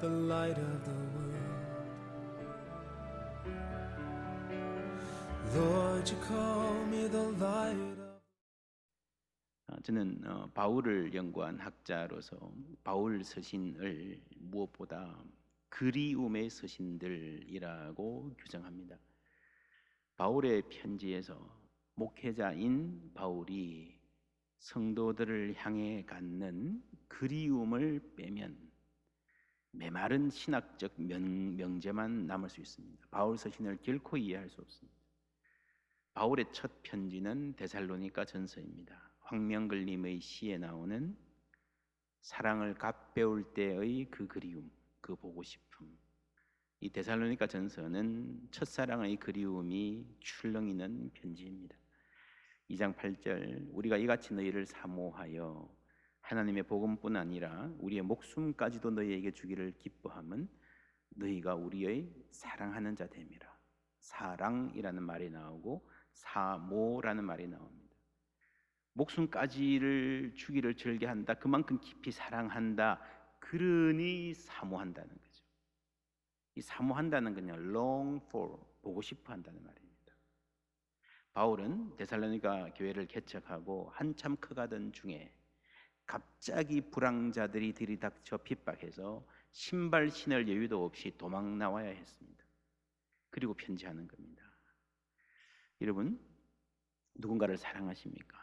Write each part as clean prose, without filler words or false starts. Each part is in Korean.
the light of the world. Lord, you call me the light of. 저는 바울을 연구한 학자로서 바울 서신을 무엇보다 그리움의 서신들이라고 규정합니다. 바울의 편지에서 목회자인 바울이 성도들을 향해 갖는 그리움을 빼면 메마른 신학적 명제만 남을 수 있습니다. 바울 서신을 결코 이해할 수 없습니다. 바울의 첫 편지는 데살로니가 전서입니다. 황명글님의 시에 나오는 사랑을 갓배울 때의 그 그리움, 그 보고 싶음. 이 데살로니가 전서는 첫사랑의 그리움이 출렁이는 편지입니다. 2장 8절, 우리가 이같이 너희를 사모하여 하나님의 복음뿐 아니라 우리의 목숨까지도 너희에게 주기를 기뻐함은 너희가 우리의 사랑하는 자 됨이라. 사랑이라는 말이 나오고 사모라는 말이 나옵니다. 목숨까지를 주기를 절개한다, 그만큼 깊이 사랑한다, 그러니 사모한다는 거죠. 이 사모한다는 건요, long for, 보고 싶어 한다는 말입니다. 바울은 데살로니가 교회를 개척하고 한참 커가던 중에 갑자기 불황자들이 들이닥쳐 핍박해서 신발 신을 여유도 없이 도망 나와야 했습니다. 그리고 편지하는 겁니다. 여러분, 누군가를 사랑하십니까?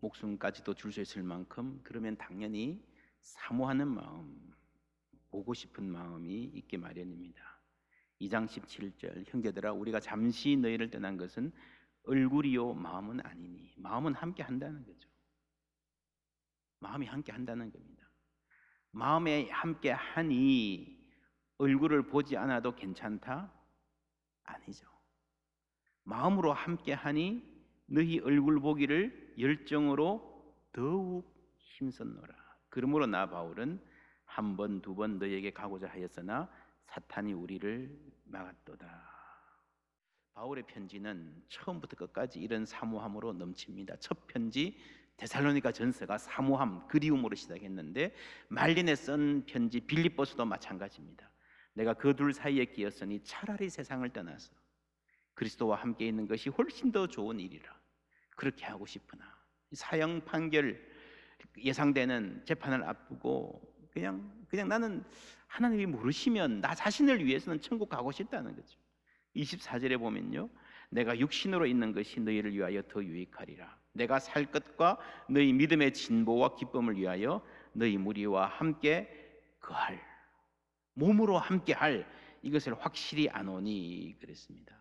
목숨까지도 줄 수 있을 만큼, 그러면 당연히 사모하는 마음, 보고 싶은 마음이 있게 마련입니다. 2장 17절, 형제들아 우리가 잠시 너희를 떠난 것은 얼굴이요 마음은 아니니. 마음은 함께 한다는 거죠. 마음이 함께 한다는 겁니다. 마음에 함께 하니 얼굴을 보지 않아도 괜찮다? 아니죠. 마음으로 함께 하니 너희 얼굴 보기를 열정으로 더욱 힘썼노라. 그러므로 나 바울은 한 번, 두 번 너희에게 가고자 하였으나 사탄이 우리를 막았도다. 바울의 편지는 처음부터 끝까지 이런 사모함으로 넘칩니다. 첫 편지 데살로니가 전서가 사모함, 그리움으로 시작했는데 말린에 쓴 편지 빌립보서도 마찬가지입니다. 내가 그 둘 사이에 끼었으니 차라리 세상을 떠나서 그리스도와 함께 있는 것이 훨씬 더 좋은 일이라. 그렇게 하고 싶으나 사형 판결 예상되는 재판을 앞두고 그냥 나는 하나님이 모르시면 나 자신을 위해서는 천국 가고 싶다는 거죠. 24절에 보면요, 내가 육신으로 있는 것이 너희를 위하여 더 유익하리라. 내가 살 것과 너희 믿음의 진보와 기쁨을 위하여 너희 무리와 함께 거할, 몸으로 함께 할 이것을 확실히 아노니 그랬습니다.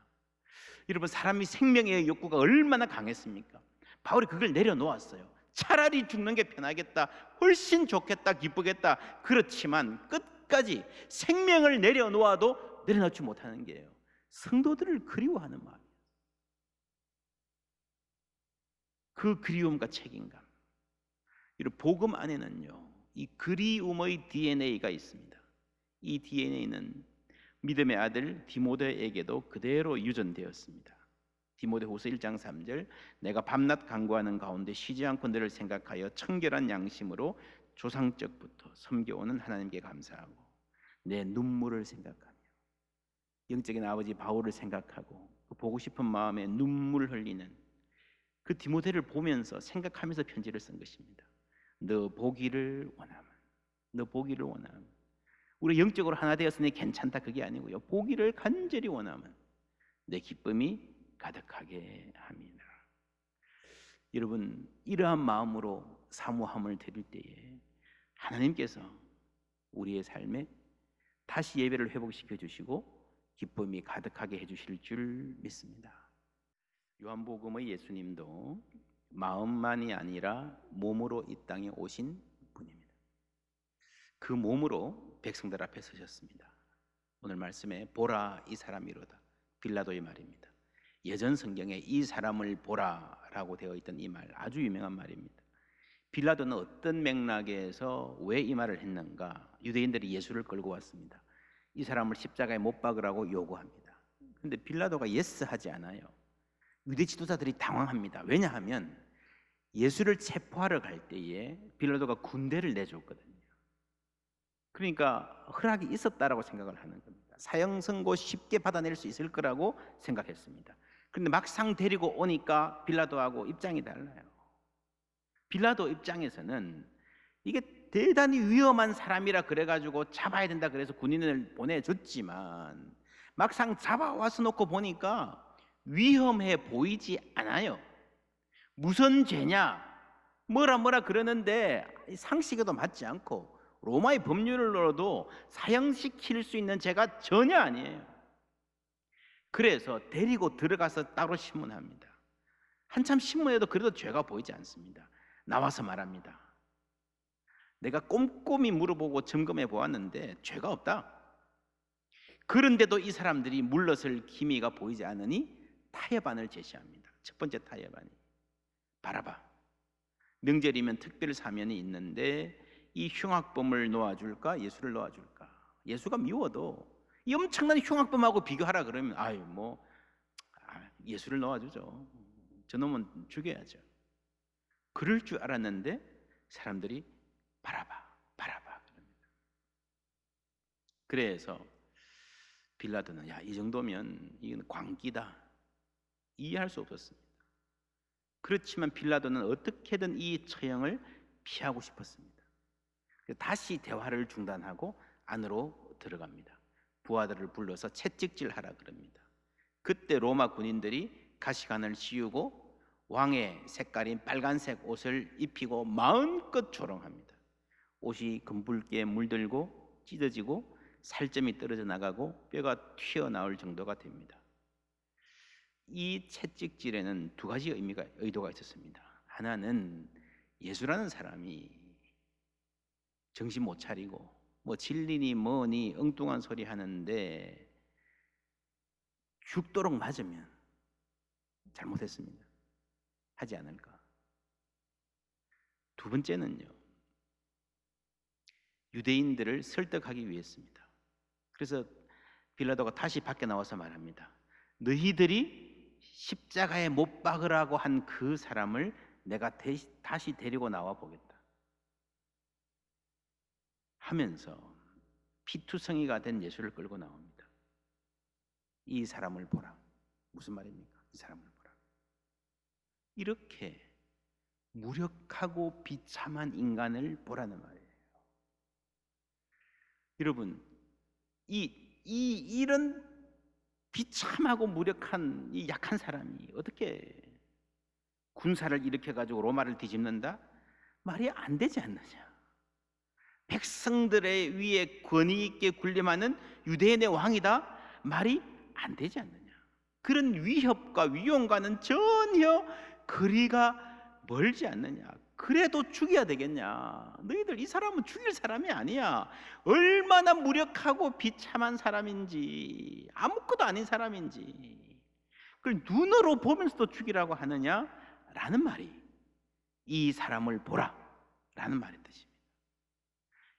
여러분, 사람이 생명의 욕구가 얼마나 강했습니까? 바울이 그걸 내려놓았어요. 차라리 죽는 게 편하겠다, 훨씬 좋겠다, 기쁘겠다. 그렇지만 끝까지 생명을 내려놓아도 내려놓지 못하는 게요, 성도들을 그리워하는 마음이에요. 그 그리움과 책임감. 여러분, 복음 안에는요, 이 그리움의 DNA가 있습니다. 이 DNA는 믿음의 아들 디모데에게도 그대로 유전되었습니다. 디모데후서 1장 3절, 내가 밤낮 간구하는 가운데 쉬지 않고 너를 생각하여 청결한 양심으로 조상적부터 섬겨오는 하나님께 감사하고 내 눈물을 생각하며, 영적인 아버지 바울을 생각하고 그 보고 싶은 마음에 눈물 흘리는 그 디모데를 보면서 생각하면서 편지를 쓴 것입니다. 너 보기를 원하면, 너 보기를 원하면. 우리 영적으로 하나 되었으니 괜찮다, 그게 아니고요, 보기를 간절히 원하면 내 기쁨이 가득하게 합니다. 여러분, 이러한 마음으로 사모함을 드릴 때에 하나님께서 우리의 삶에 다시 예배를 회복시켜 주시고 기쁨이 가득하게 해주실 줄 믿습니다. 요한복음의 예수님도 마음만이 아니라 몸으로 이 땅에 오신 분입니다. 그 몸으로 백성들 앞에 서셨습니다. 오늘 말씀에 보라 이 사람이로다, 빌라도의 말입니다. 예전 성경에 이 사람을 보라라고 되어 있던 이 말, 아주 유명한 말입니다. 빌라도는 어떤 맥락에서 왜 이 말을 했는가? 유대인들이 예수를 끌고 왔습니다. 이 사람을 십자가에 못 박으라고 요구합니다. 그런데 빌라도가 예스 하지 않아요. 유대 지도자들이 당황합니다. 왜냐하면 예수를 체포하러 갈 때에 빌라도가 군대를 내줬거든요. 그러니까 허락이 있었다라고 생각을 하는 겁니다. 사형 선고 쉽게 받아낼 수 있을 거라고 생각했습니다. 그런데 막상 데리고 오니까 빌라도하고 입장이 달라요. 빌라도 입장에서는 이게 대단히 위험한 사람이라 그래가지고 잡아야 된다 그래서 군인을 보내줬지만 막상 잡아와서 놓고 보니까 위험해 보이지 않아요. 무슨 죄냐 뭐라 그러는데 상식에도 맞지 않고 로마의 법률로도 사형시킬 수 있는 죄가 전혀 아니에요. 그래서 데리고 들어가서 따로 신문합니다. 한참 신문해도 그래도 죄가 보이지 않습니다. 나와서 말합니다. 내가 꼼꼼히 물어보고 점검해 보았는데 죄가 없다. 그런데도 이 사람들이 물러설 기미가 보이지 않으니 타협안을 제시합니다. 첫 번째 타협안이 바라바. 명절이면 특별 사면이 있는데 이 흉악범을 놓아줄까 예수를 놓아줄까. 예수가 미워도 이 엄청난 흉악범하고 비교하라 그러면 예수를 놓아주죠. 저놈은 죽여야죠. 그럴 줄 알았는데 사람들이 바라바 그럽니다. 그래서 빌라도는 이 정도면 이건 광기다 이해할 수 없었습니다. 그렇지만 빌라도는 어떻게든 이 처형을 피하고 싶었습니다. 다시 대화를 중단하고 안으로 들어갑니다. 부하들을 불러서 채찍질하라 그럽니다. 그때 로마 군인들이 가시관을 씌우고 왕의 색깔인 빨간색 옷을 입히고 마음껏 조롱합니다. 옷이 검붉게 물들고 찢어지고 살점이 떨어져 나가고 뼈가 튀어나올 정도가 됩니다. 이 채찍질에는 두 가지 의도가 있었습니다. 하나는 예수라는 사람이 정신 못 차리고 진리니 뭐니 엉뚱한 소리 하는데 죽도록 맞으면 잘못했습니다. 하지 않을까. 두 번째는요, 유대인들을 설득하기 위해서입니다. 그래서 빌라도가 다시 밖에 나와서 말합니다. 너희들이 십자가에 못 박으라고 한 그 사람을 내가 다시 데리고 나와 보겠다 하면서 피투성이가 된 예수를 끌고 나옵니다. 이 사람을 보라. 무슨 말입니까? 이 사람을 보라. 이렇게 무력하고 비참한 인간을 보라는 말이에요. 여러분, 이런 비참하고 무력한 이 약한 사람이 어떻게 군사를 일으켜가지고 로마를 뒤집는다? 말이 안 되지 않느냐. 백성들의 위에 권위 있게 군림하는 유대인의 왕이다? 말이 안 되지 않느냐. 그런 위협과 위용과는 전혀 거리가 멀지 않느냐. 그래도 죽여야 되겠냐. 너희들 이 사람은 죽일 사람이 아니야. 얼마나 무력하고 비참한 사람인지, 아무것도 아닌 사람인지 그걸 눈으로 보면서도 죽이라고 하느냐 라는 말이 이 사람을 보라 라는 말의 뜻입니다.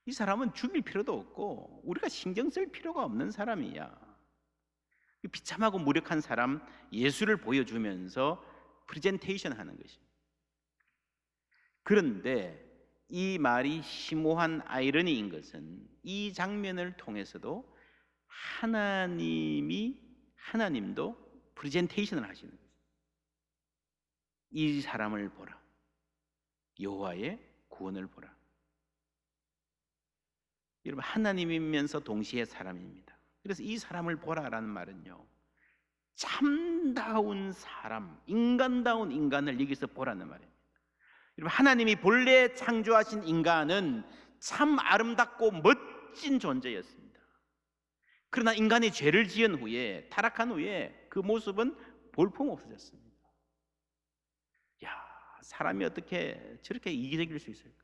이 사람은 죽일 필요도 없고 우리가 신경 쓸 필요가 없는 사람이야. 비참하고 무력한 사람 예수를 보여주면서 프레젠테이션 하는 것입니다. 그런데 이 말이 심오한 아이러니인 것은 이 장면을 통해서도 하나님도 프레젠테이션을 하시는 거예요. 이 사람을 보라. 여호와의 구원을 보라. 여러분, 하나님이면서 동시에 사람입니다. 그래서 이 사람을 보라라는 말은요, 참다운 사람, 인간다운 인간을 여기서 보라는 말입니다. 여러분, 하나님이 본래 창조하신 인간은 참 아름답고 멋진 존재였습니다. 그러나 인간이 죄를 지은 후에, 타락한 후에 그 모습은 볼품 없어졌습니다. 사람이 어떻게 저렇게 이기적일 수 있을까?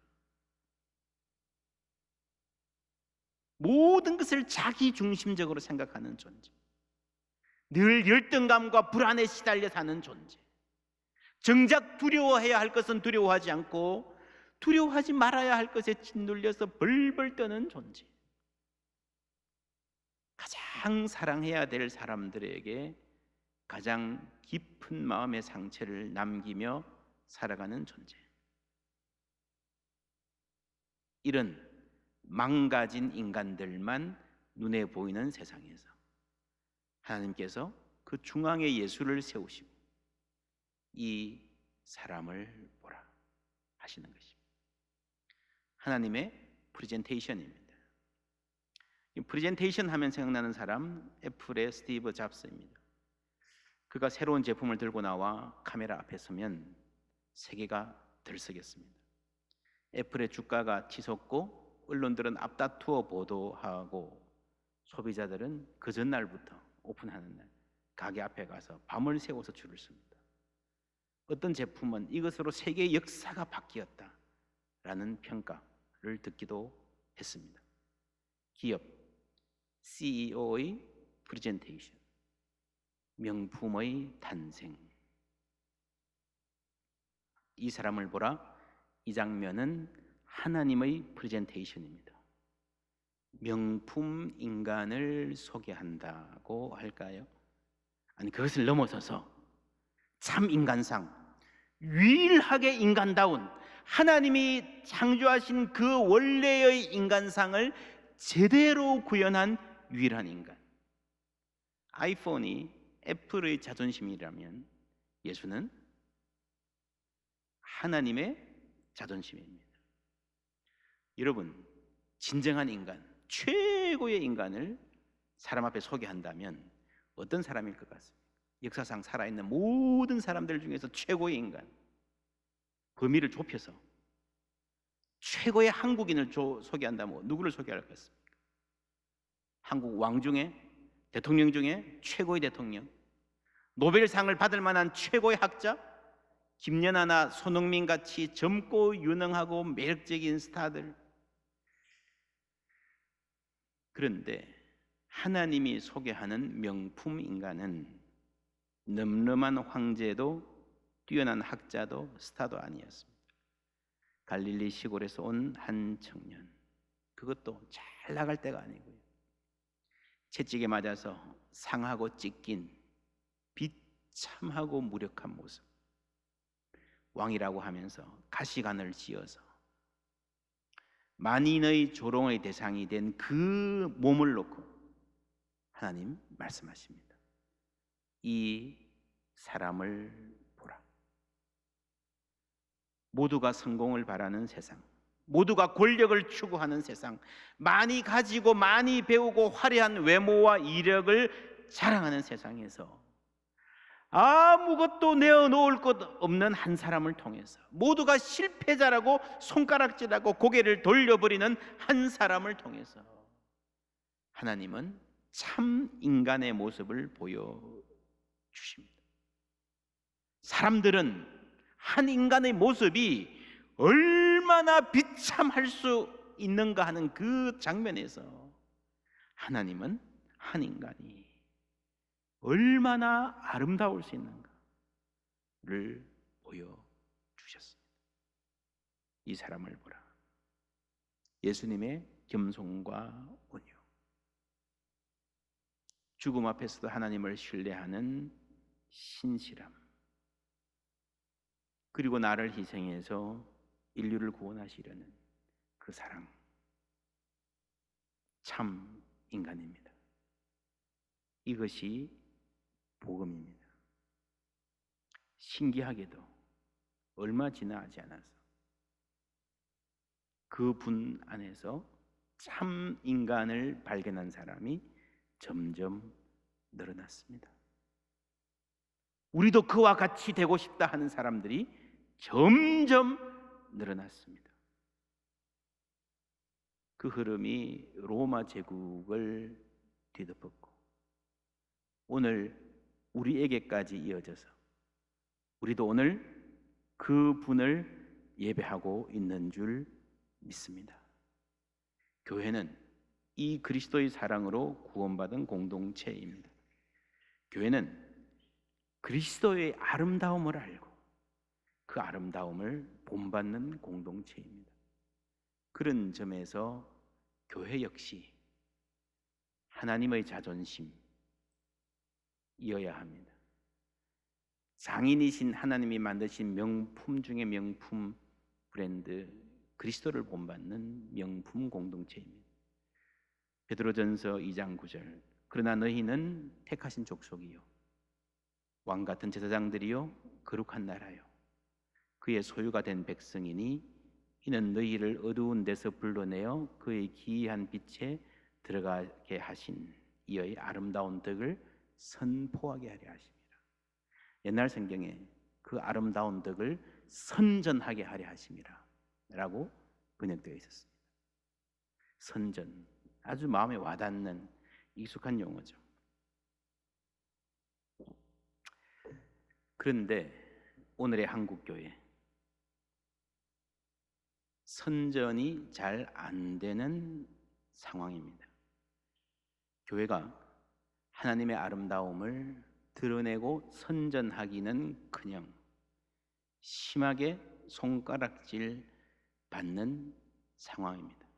모든 것을 자기 중심적으로 생각하는 존재, 늘 열등감과 불안에 시달려 사는 존재, 정작 두려워해야 할 것은 두려워하지 않고 두려워하지 말아야 할 것에 짓눌려서 벌벌 떠는 존재, 가장 사랑해야 될 사람들에게 가장 깊은 마음의 상처를 남기며 살아가는 존재. 이런 망가진 인간들만 눈에 보이는 세상에서 하나님께서 그 중앙에 예수를 세우시고 이 사람을 보라 하시는 것입니다. 하나님의 프레젠테이션입니다. 이 프레젠테이션 하면 생각나는 사람 애플의 스티브 잡스입니다. 그가 새로운 제품을 들고 나와 카메라 앞에 서면 세계가 들썩였습니다. 애플의 주가가 치솟고 언론들은 앞다투어 보도하고 소비자들은 그 전날부터 오픈하는 날 가게 앞에 가서 밤을 새워서 줄을 섭니다. 어떤 제품은 이것으로 세계의 역사가 바뀌었다라는 평가를 듣기도 했습니다. 기업 CEO의 프레젠테이션, 명품의 탄생. 이 사람을 보라. 이 장면은 하나님의 프레젠테이션입니다. 명품 인간을 소개한다고 할까요? 아니, 그것을 넘어서서 참 인간상, 유일하게 인간다운 하나님이 창조하신 그 원래의 인간상을 제대로 구현한 유일한 인간. 아이폰이 애플의 자존심이라면 예수는 하나님의 자존심입니다. 여러분, 진정한 인간, 최고의 인간을 사람 앞에 소개한다면 어떤 사람일 것 같습니까? 역사상 살아있는 모든 사람들 중에서 최고의 인간, 범위를 좁혀서 최고의 한국인을 소개한다면 누구를 소개할 것 같습니까? 한국 왕 중에, 대통령 중에 최고의 대통령, 노벨상을 받을 만한 최고의 학자, 김연아나 손흥민 같이 젊고 유능하고 매력적인 스타들. 그런데 하나님이 소개하는 명품 인간은 늠름한 황제도 뛰어난 학자도 스타도 아니었습니다. 갈릴리 시골에서 온 한 청년, 그것도 잘 나갈 때가 아니고요. 채찍에 맞아서 상하고 찢긴 비참하고 무력한 모습, 왕이라고 하면서 가시관을 지어서 만인의 조롱의 대상이 된 그 몸을 놓고 하나님 말씀하십니다. 이 사람을 보라. 모두가 성공을 바라는 세상, 모두가 권력을 추구하는 세상, 많이 가지고 많이 배우고 화려한 외모와 이력을 자랑하는 세상에서 아무것도 내어놓을 것 없는 한 사람을 통해서, 모두가 실패자라고 손가락질하고 고개를 돌려버리는 한 사람을 통해서 하나님은 참 인간의 모습을 보여주십니다. 사람들은 한 인간의 모습이 얼마나 비참할 수 있는가 하는 그 장면에서 하나님은 한 인간이 얼마나 아름다울 수 있는가를 보여주셨습니다. 이 사람을 보라. 예수님의 겸손과 온유, 죽음 앞에서도 하나님을 신뢰하는 신실함, 그리고 나를 희생해서 인류를 구원하시려는 그 사랑, 참 인간입니다. 이것이 복음입니다. 신기하게도 얼마 지나지 않아서 그 분 안에서 참 인간을 발견한 사람이 점점 늘어났습니다. 우리도 그와 같이 되고 싶다 하는 사람들이 점점 늘어났습니다. 그 흐름이 로마 제국을 뒤덮었고 오늘 우리에게까지 이어져서 우리도 오늘 그 분을 예배하고 있는 줄 믿습니다. 교회는 이 그리스도의 사랑으로 구원받은 공동체입니다. 교회는 그리스도의 아름다움을 알고 그 아름다움을 본받는 공동체입니다. 그런 점에서 교회 역시 하나님의 자존심이어야 합니다. 장인이신 하나님이 만드신 명품 중의 명품 브랜드 그리스도를 본받는 명품 공동체입니다. 베드로전서 2장 9절 그러나 너희는 택하신 족속이요 왕 같은 제사장들이요 거룩한 나라요 그의 소유가 된 백성이니 이는 너희를 어두운 데서 불러내어 그의 기이한 빛에 들어가게 하신 이의 아름다운 덕을 선포하게 하려 하심이라. 옛날 성경에 그 아름다운 덕을 선전하게 하려 하심이라 라고 번역되어 있었습니다. 선전, 아주 마음에 와닿는 익숙한 용어죠. 그런데 오늘의 한국교회 선전이 잘 안 되는 상황입니다. 교회가 하나님의 아름다움을 드러내고 선전하기는커녕 심하게 손가락질 받는 상황입니다.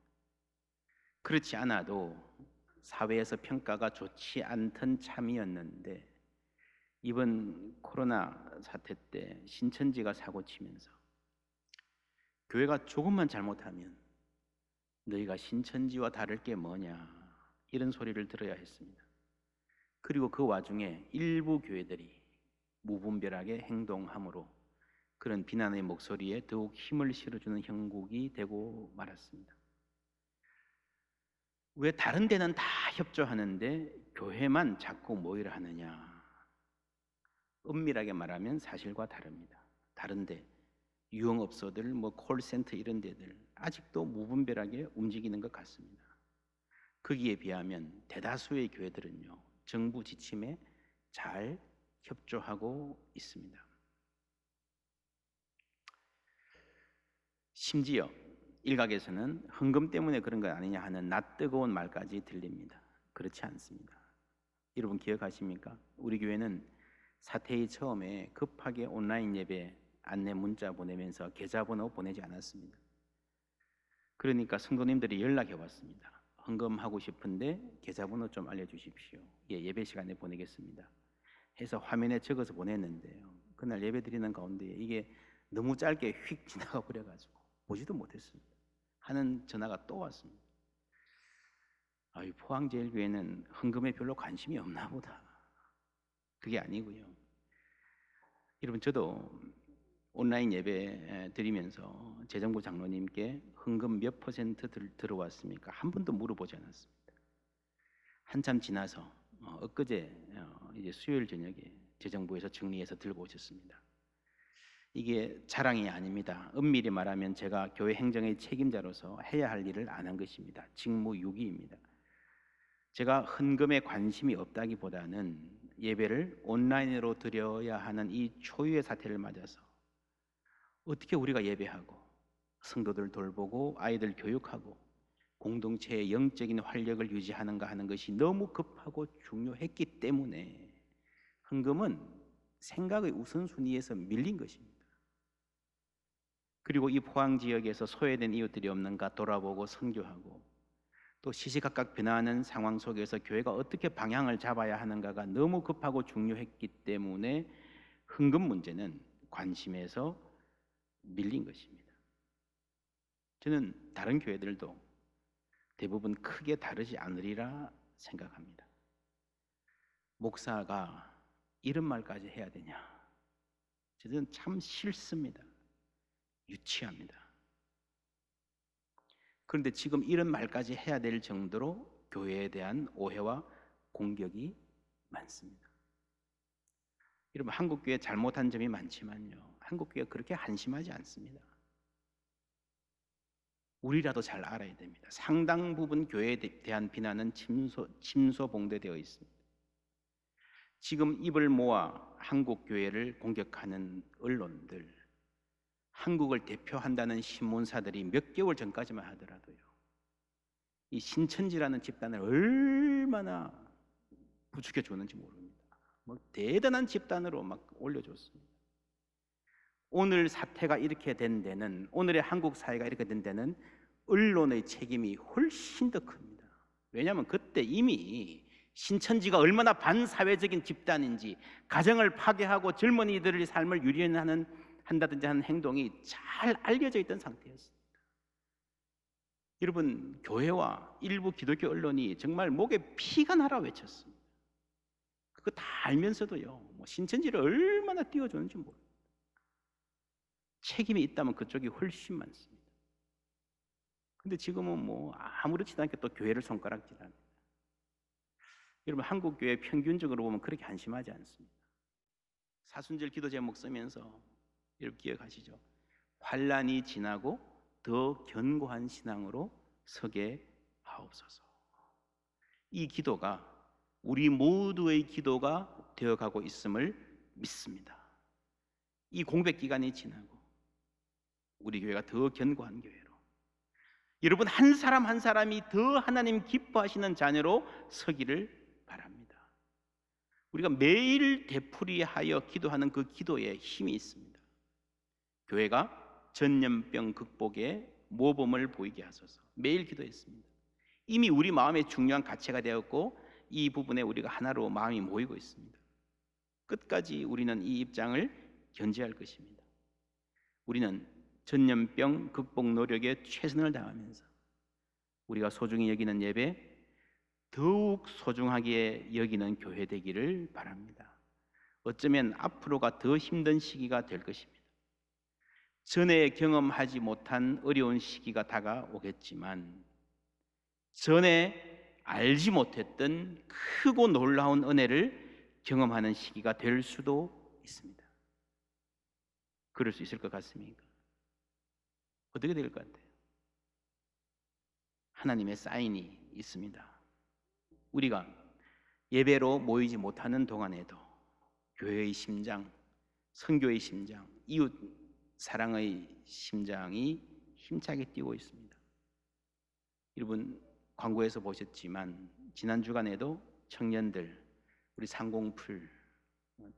그렇지 않아도 사회에서 평가가 좋지 않던 참이었는데 이번 코로나 사태 때 신천지가 사고치면서 교회가 조금만 잘못하면 너희가 신천지와 다를 게 뭐냐 이런 소리를 들어야 했습니다. 그리고 그 와중에 일부 교회들이 무분별하게 행동함으로 그런 비난의 목소리에 더욱 힘을 실어주는 형국이 되고 말았습니다. 왜 다른 데는 다 협조하는데 교회만 자꾸 모이라 하느냐? 엄밀하게 말하면 사실과 다릅니다. 다른데 유흥업소들, 콜센터 이런 데들 아직도 무분별하게 움직이는 것 같습니다. 거기에 비하면 대다수의 교회들은요 정부 지침에 잘 협조하고 있습니다. 심지어 일각에서는 헌금 때문에 그런 것 아니냐 하는 낯뜨거운 말까지 들립니다. 그렇지 않습니다. 여러분 기억하십니까? 우리 교회는 사태의 처음에 급하게 온라인 예배 안내 문자 보내면서 계좌번호 보내지 않았습니다. 그러니까 성도님들이 연락해 왔습니다. 헌금하고 싶은데 계좌번호 좀 알려주십시오. 예배 시간에 보내겠습니다. 해서 화면에 적어서 보냈는데요. 그날 예배 드리는 가운데 이게 너무 짧게 휙 지나가 버려가지고 보지도 못했습니다. 하는 전화가 또 왔습니다. 포항제일교회는 헌금에 별로 관심이 없나 보다. 그게 아니고요. 여러분 저도 온라인 예배 드리면서 재정부 장로님께 헌금 몇 퍼센트 들어왔습니까? 한 번도 물어보지 않았습니다. 한참 지나서 엊그제 이제 수요일 저녁에 재정부에서 정리해서 들고 오셨습니다. 이게 자랑이 아닙니다. 엄밀히 말하면 제가 교회 행정의 책임자로서 해야 할 일을 안 한 것입니다. 직무유기입니다. 제가 헌금에 관심이 없다기보다는 예배를 온라인으로 드려야 하는 이 초유의 사태를 맞아서 어떻게 우리가 예배하고 성도들 돌보고 아이들 교육하고 공동체의 영적인 활력을 유지하는가 하는 것이 너무 급하고 중요했기 때문에 헌금은 생각의 우선순위에서 밀린 것입니다. 그리고 이 포항 지역에서 소외된 이웃들이 없는가 돌아보고 선교하고 또 시시각각 변화하는 상황 속에서 교회가 어떻게 방향을 잡아야 하는가가 너무 급하고 중요했기 때문에 헌금 문제는 관심에서 밀린 것입니다. 저는 다른 교회들도 대부분 크게 다르지 않으리라 생각합니다. 목사가 이런 말까지 해야 되냐? 저는 참 싫습니다. 유치합니다. 그런데 지금 이런 말까지 해야 될 정도로 교회에 대한 오해와 공격이 많습니다. 여러분 한국교회 잘못한 점이 많지만요 한국교회가 그렇게 한심하지 않습니다. 우리라도 잘 알아야 됩니다. 상당 부분 교회에 대한 비난은 침소봉대되어 있습니다. 지금 입을 모아 한국교회를 공격하는 언론들, 한국을 대표한다는 신문사들이 몇 개월 전까지만 하더라도요 이 신천지라는 집단을 얼마나 부추겨 줬는지 모릅니다. 대단한 집단으로 막 올려줬습니다. 오늘 사태가 이렇게 된 데는, 오늘의 한국 사회가 이렇게 된 데는 언론의 책임이 훨씬 더 큽니다. 왜냐하면 그때 이미 신천지가 얼마나 반사회적인 집단인지, 가정을 파괴하고 젊은이들의 삶을 유린한다든지 하는 행동이 잘 알려져 있던 상태였습니다. 여러분, 교회와 일부 기독교 언론이 정말 목에 피가 나라 외쳤습니다. 그거 다 알면서도요, 신천지를 얼마나 띄워주는지 모릅니다. 책임이 있다면 그쪽이 훨씬 많습니다. 근데 지금은 아무렇지도 않게 또 교회를 손가락질합니다. 여러분, 한국 교회 평균적으로 보면 그렇게 한심하지 않습니다. 사순절 기도 제목 쓰면서 여러분 기억하시죠? 환난이 지나고 더 견고한 신앙으로 서게 하옵소서. 이 기도가 우리 모두의 기도가 되어가고 있음을 믿습니다. 이 공백 기간이 지나고 우리 교회가 더 견고한 교회로, 여러분 한 사람 한 사람이 더 하나님 기뻐하시는 자녀로 서기를 바랍니다. 우리가 매일 되풀이하여 기도하는 그 기도에 힘이 있습니다. 교회가 전염병 극복에 모범을 보이게 하소서. 매일 기도했습니다. 이미 우리 마음에 중요한 가치가 되었고 이 부분에 우리가 하나로 마음이 모이고 있습니다. 끝까지 우리는 이 입장을 견지할 것입니다. 우리는 전염병 극복 노력에 최선을 다하면서 우리가 소중히 여기는 예배 더욱 소중하게 여기는 교회 되기를 바랍니다. 어쩌면 앞으로가 더 힘든 시기가 될 것입니다. 전에 경험하지 못한 어려운 시기가 다가오겠지만 전에 알지 못했던 크고 놀라운 은혜를 경험하는 시기가 될 수도 있습니다. 그럴 수 있을 것 같습니까? 어떻게 될 것 같아요? 하나님의 사인이 있습니다. 우리가 예배로 모이지 못하는 동안에도 교회의 심장, 선교의 심장, 이웃 사랑의 심장이 힘차게 뛰고 있습니다. 여러분 광고에서 보셨지만 지난 주간에도 청년들, 우리 상공풀,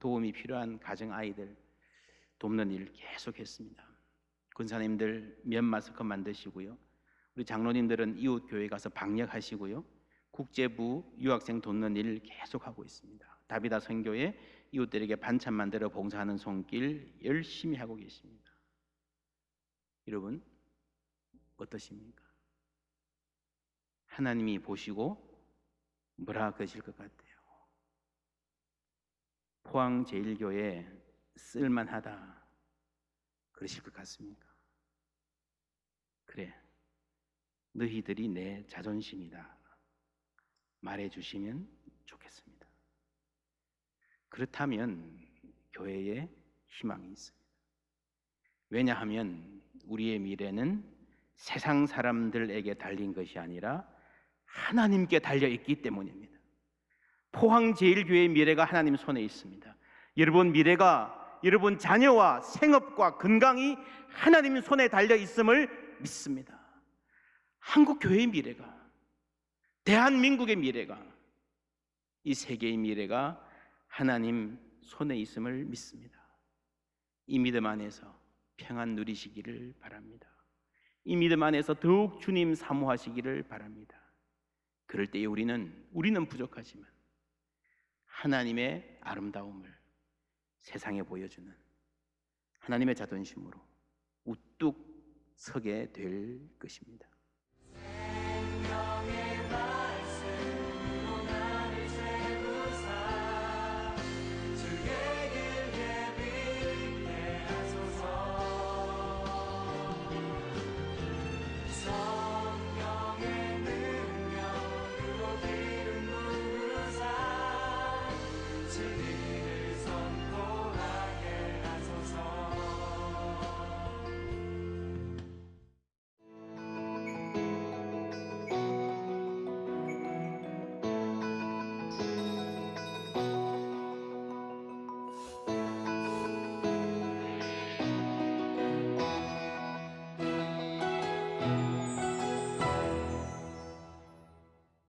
도움이 필요한 가정 아이들 돕는 일 계속했습니다. 권사님들 면 마스크 만드시고요. 우리 장로님들은 이웃 교회 가서 방역하시고요. 국제부 유학생 돕는 일 계속하고 있습니다. 다비다 선교회 이웃들에게 반찬 만들어 봉사하는 손길 열심히 하고 계십니다. 여러분 어떠십니까? 하나님이 보시고 뭐라 그러실 것 같아요? 포항제일교회 쓸만하다 그러실 것 같습니까? 그래, 너희들이 내 자존심이다 말해주시면 좋겠습니다. 그렇다면 교회에 희망이 있습니다. 왜냐하면 우리의 미래는 세상 사람들에게 달린 것이 아니라 하나님께 달려있기 때문입니다. 포항제일교회의 미래가 하나님 손에 있습니다. 여러분 미래가, 여러분 자녀와 생업과 건강이 하나님 손에 달려있음을 믿습니다. 한국교회의 미래가, 대한민국의 미래가, 이 세계의 미래가 하나님 손에 있음을 믿습니다. 이 믿음 안에서 평안 누리시기를 바랍니다. 이 믿음 안에서 더욱 주님 사모하시기를 바랍니다. 그럴 때에 우리는 부족하지만 하나님의 아름다움을 세상에 보여주는 하나님의 자존심으로 우뚝 서게 될 것입니다. 생명의